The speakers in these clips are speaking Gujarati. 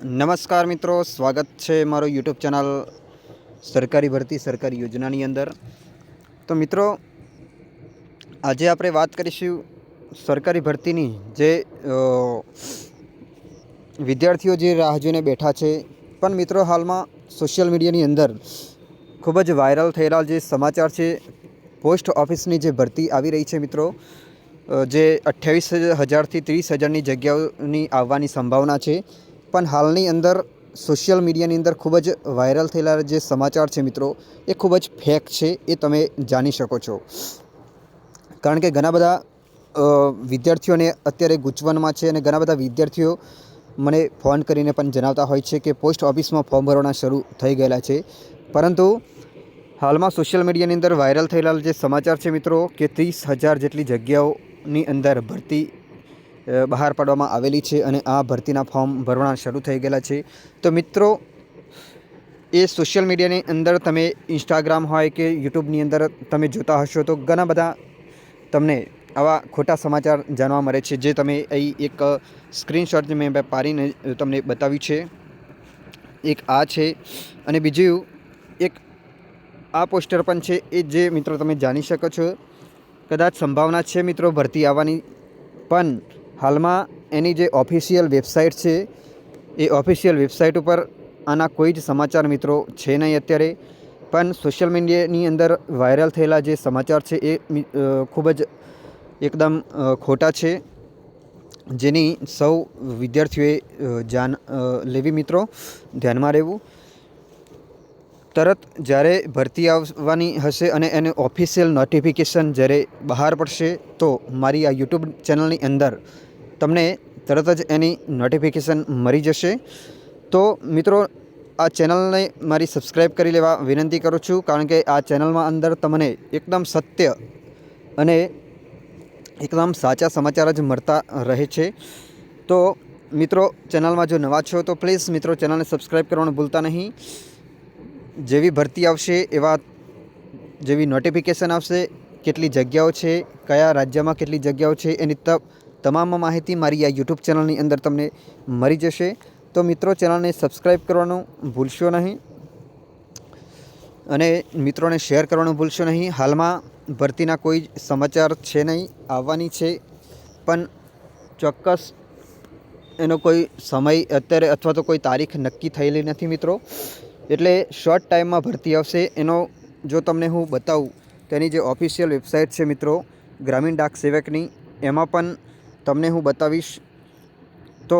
નમસ્કાર મિત્રો, સ્વાગત છે મારો યુટ્યુબ ચેનલ સરકારી ભરતી સરકારી યોજનાની અંદર। તો મિત્રો, આજે આપણે વાત કરીશું સરકારી ભરતીની જે વિદ્યાર્થીઓ જે રાહ જોઈને બેઠા છે, પણ મિત્રો હાલમાં સોશિયલ મીડિયાની અંદર ખૂબ જ વાયરલ થયેલા જે સમાચાર છે, પોસ્ટ ઓફિસની જે ભરતી આવી રહી છે મિત્રો, જે 28,000થી 30,000ની જગ્યાઓની આવવાની સંભાવના છે। પણ હાલની અંદર સોશિયલ મીડિયાની અંદર ખૂબ જ વાયરલ થયેલા જે સમાચાર છે મિત્રો, એ ખૂબ જ ફેક છે, એ તમે જાણી શકો છો। કારણ કે ઘણા બધા વિદ્યાર્થીઓને અત્યારે ગૂંચવણમાં છે અને ઘણા બધા વિદ્યાર્થીઓ મને ફોન કરીને પણ જણાવતા હોય છે કે પોસ્ટ ઓફિસમાં ફોર્મ ભરવાના શરૂ થઈ ગયેલા છે, પરંતુ હાલમાં સોશિયલ મીડિયાની અંદર વાયરલ થયેલા જે સમાચાર છે મિત્રો, કે 30,000 જેટલી જગ્યાઓની અંદર ભરતી બહાર પાડવામાં આવેલી છે અને આ ભરતીના ફોર્મ ભરવાના શરૂ થઈ ગયેલા છે। તો મિત્રો, એ સોશિયલ મીડિયાની અંદર તમે ઇન્સ્ટાગ્રામ હોય કે યુટ્યુબની અંદર તમે જોતા હશો તો ઘણા બધા તમને આવા ખોટા સમાચાર જાણવા મળે છે, જે તમે અહીં એક સ્ક્રીનશોટ મેં પાડીને તમને બતાવ્યું છે। એક આ છે અને બીજું એક આ પોસ્ટર પણ છે, એ જે મિત્રો તમે જાણી શકો છો। કદાચ સંભાવના છે મિત્રો ભરતી આવવાની, પણ હાલમાં એની જે ઓફિશિયલ વેબસાઇટ છે, એ ઓફિશિયલ વેબસાઇટ ઉપર આના કોઈ જ સમાચાર મિત્રો છે નહીં અત્યારે। પણ સોશિયલ મીડિયાની અંદર વાયરલ થયેલા જે સમાચાર છે એ ખૂબ જ એકદમ ખોટા છે, જેની સૌ વિદ્યાર્થીઓએ જાણ લેવી મિત્રો, ધ્યાનમાં રહેવું। તરત જ્યારે ભરતી આવવાની હશે અને એનું ઓફિશિયલ નોટિફિકેશન જ્યારે બહાર પડશે, તો મારી આ યુટ્યુબ ચેનલની અંદર તમને તરત જ એની નોટિફિકેશન મળી જશે। તો મિત્રો, આ ચેનલને મારી સબસ્ક્રાઈબ કરી લેવા વિનંતી કરું છું, કારણ કે આ ચેનલમાં અંદર તમને એકદમ સત્ય અને એકદમ સાચા સમાચાર જ મળતા રહે છે। તો મિત્રો, ચેનલમાં જો નવા છો તો પ્લીઝ મિત્રો ચેનલને સબસ્ક્રાઈબ કરવાનું ભૂલતા નહીં। જેવી ભરતી આવશે, એવા જેવી નોટિફિકેશન આવશે, કેટલી જગ્યાઓ છે, કયા રાજ્યમાં કેટલી જગ્યાઓ છે, એની તમામ માહિતી મારી આ યુટ્યુબ ચેનલની અંદર તમને મળી જશે। તો મિત્રો, ચેનલને સબસ્ક્રાઈબ કરવાનું ભૂલશો નહીં અને મિત્રોને શેર કરવાનું ભૂલશો નહીં। હાલમાં ભરતીના કોઈ સમાચાર છે નહીં, આવવાની છે, પણ ચોક્કસ એનો કોઈ સમય અત્યારે અથવા તો કોઈ તારીખ નક્કી થયેલી નથી મિત્રો, એટલે શોર્ટ ટાઈમમાં ભરતી આવશે। એનો જો તમને હું બતાવું, તેની જે ઓફિશિયલ વેબસાઇટ છે મિત્રો ગ્રામીણ ડાક સેવકની, એમાં પણ તમને હું બતાવીશ, તો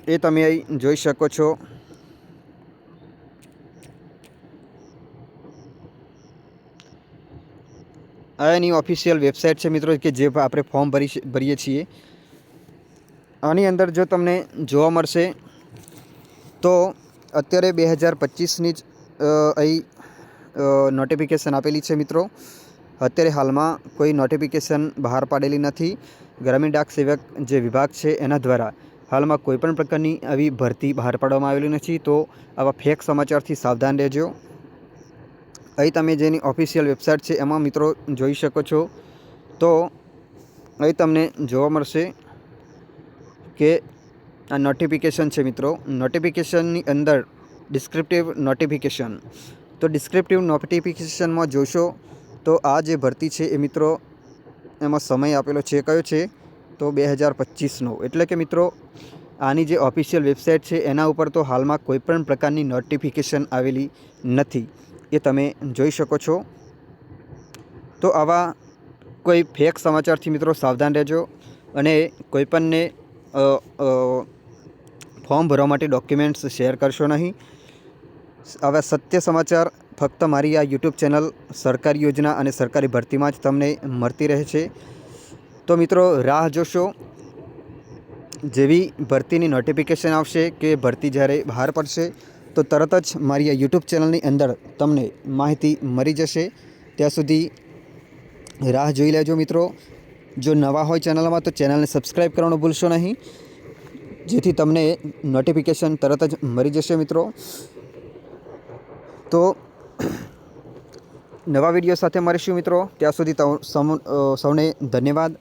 એ તમે અહીં જોઈ શકો છો। આ એની ઓફિશિયલ વેબસાઇટ છે મિત્રો, કે જે આપણે ફોર્મ ભરીએ છીએ। આની અંદર જો તમને જોવા મળશે તો અત્યારે 2025ની જ અહીં નોટિફિકેશન આપેલી છે મિત્રો। અત્યારે હાલમાં કોઈ નોટિફિકેશન બહાર પાડેલી નથી। ગ્રામીણ ડાક સેવક જે વિભાગ છે એના દ્વારા હાલમાં કોઈપણ પ્રકારની આવી ભરતી બહાર પાડવામાં આવેલી નથી। તો આવા ફેક સમાચારથી સાવધાન રહેજો। અહીં તમે જેની ઓફિશિયલ વેબસાઇટ છે એમાં મિત્રો જોઈ શકો છો, તો અહીં તમને જોવા મળશે કે આ નોટિફિકેશન છે મિત્રો। નોટિફિકેશનની અંદર ડિસ્ક્રિપ્ટિવ નોટિફિકેશન, તો ડિસ્ક્રિપ્ટિવ નોટિફિકેશનમાં જોશો તો આ જે ભરતી છે એ મિત્રો એમાં સમય આપેલો છે, કયો છે તો 2025નો। એટલે કે મિત્રો, આની જે ઓફિશિયલ વેબસાઇટ છે એના ઉપર તો હાલમાં કોઈપણ પ્રકારની નોટિફિકેશન આવેલી નથી, એ તમે જોઈ શકો છો। તો આવા કોઈ ફેક સમાચારથી મિત્રો સાવધાન રહેજો અને કોઈપણને ફોર્મ ભરવા માટે ડોક્યુમેન્ટ્સ શેર કરશો નહીં। આવા સત્ય સમાચાર ફક્ત મારી આ યુટ્યુબ ચેનલ સરકારી યોજના અને સરકારી ભરતીમાં જ તમને મળતી રહે છે। તો મિત્રો, રાહ જોશો, જેવી ભરતીની નોટિફિકેશન આવશે કે ભરતી જ્યારે બહાર પડશે, તો તરત જ મારી આ યુટ્યુબ ચેનલની અંદર તમને માહિતી મળી જશે। ત્યાં સુધી રાહ જોઈ લેજો મિત્રો। જો નવા હોય ચેનલમાં તો ચેનલને સબસ્ક્રાઈબ કરવાનું ભૂલશો નહીં, જેથી તમને નોટિફિકેશન તરત જ મળી જશે મિત્રો। તો નવા વિડીયો સાથે મળીશું મિત્રો, ત્યાં સુધી સૌને ધન્યવાદ।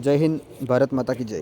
જય હિન્દ, ભારત માતા કી જય।